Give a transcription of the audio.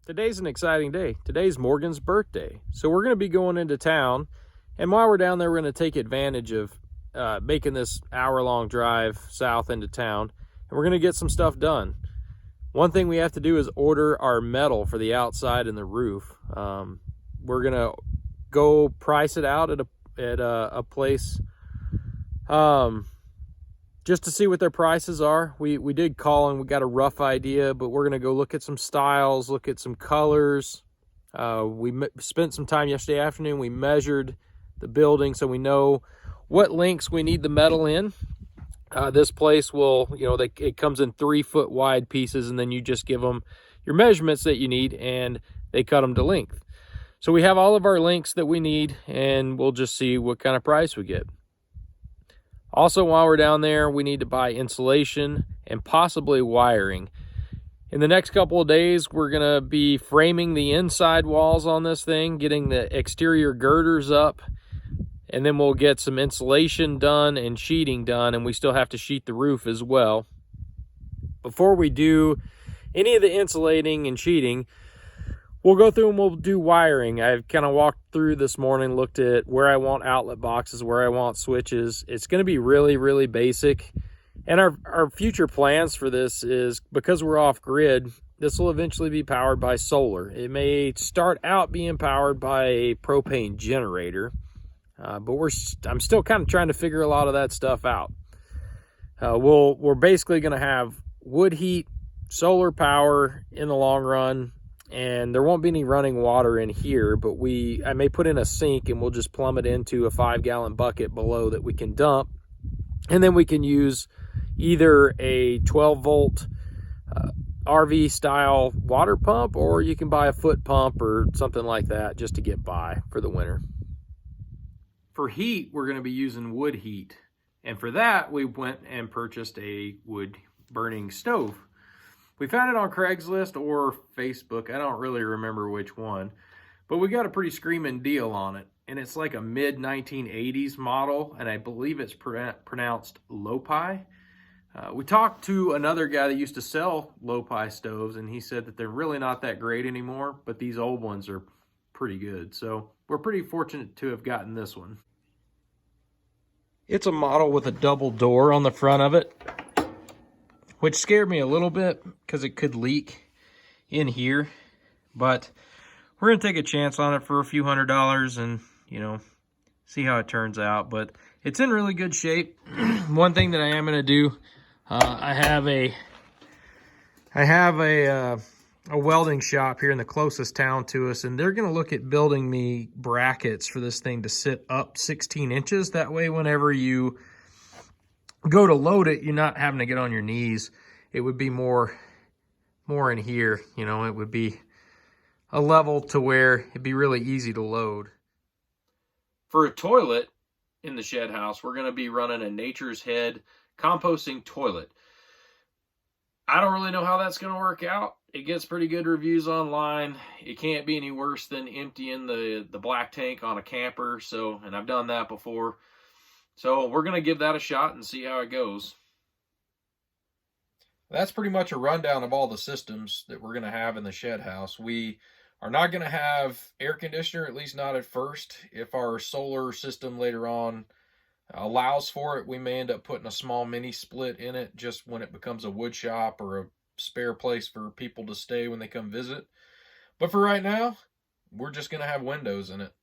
Today's an exciting day. Today's Morgan's birthday. So we're going to be going into town. And while we're down there, we're going to take advantage of making this hour-long drive south into town. And we're going to get some stuff done. One thing we have to do is order our metal for the outside and the roof. We're going to go price it out at a place just to see what their prices are. We did call and we got a rough idea, but we're gonna go look at some styles, look at some colors. We spent some time yesterday afternoon. We measured the building so we know what lengths we need the metal in. This place will, it comes in 3-foot wide pieces, and then you just give them your measurements that you need and they cut them to length. So we have all of our lengths that we need, and we'll just see what kind of price we get. Also, while we're down there, we need to buy insulation and possibly wiring. In the next couple of days, we're gonna be framing the inside walls on this thing, getting the exterior girders up, and then we'll get some insulation done and sheeting done, and we still have to sheet the roof as well. Before we do any of the insulating and sheeting, we'll go through and we'll do wiring. I've kind of walked through this morning, looked at where I want outlet boxes, where I want switches. It's going to be really, really basic. And our future plans for this is, because we're off grid, this will eventually be powered by solar. It may start out being powered by a propane generator, but I'm still kind of trying to figure a lot of that stuff out. We're basically going to have wood heat, solar power in the long run, and there won't be any running water in here, but I may put in a sink and we'll just plumb it into a 5-gallon bucket below that we can dump. And then we can use either a 12-volt RV style water pump, or you can buy a foot pump or something like that just to get by for the winter. For heat, we're going to be using wood heat. And for that, we went and purchased a wood burning stove. We found it on Craigslist or Facebook. I don't really remember which one, but we got a pretty screaming deal on it. And it's like a mid-1980s model, and I believe it's pronounced Lopi. We talked to another guy that used to sell Lopi stoves, and he said that they're really not that great anymore, but these old ones are pretty good. So we're pretty fortunate to have gotten this one. It's a model with a double door on the front of it, which scared me a little bit because it could leak in here. But we're going to take a chance on it for a few $100s and, see how it turns out. But it's in really good shape. One thing that I am going to do, I have a welding shop here in the closest town to us, and they're going to look at building me brackets for this thing to sit up 16 inches. That way, whenever you go to load it, you're not having to get on your knees. It would be more in here, it would be a level to where it'd be really easy to load. For a toilet in the shed house, we're going to be running a Nature's Head composting toilet. I don't really know how that's going to work out. It gets pretty good reviews online. It can't be any worse than emptying the black tank on a camper. And I've done that before. So we're going to give that a shot and see how it goes. That's pretty much a rundown of all the systems that we're going to have in the shed house. We are not going to have air conditioner, at least not at first. If our solar system later on allows for it, we may end up putting a small mini split in it just when it becomes a wood shop or a spare place for people to stay when they come visit. But for right now, we're just going to have windows in it.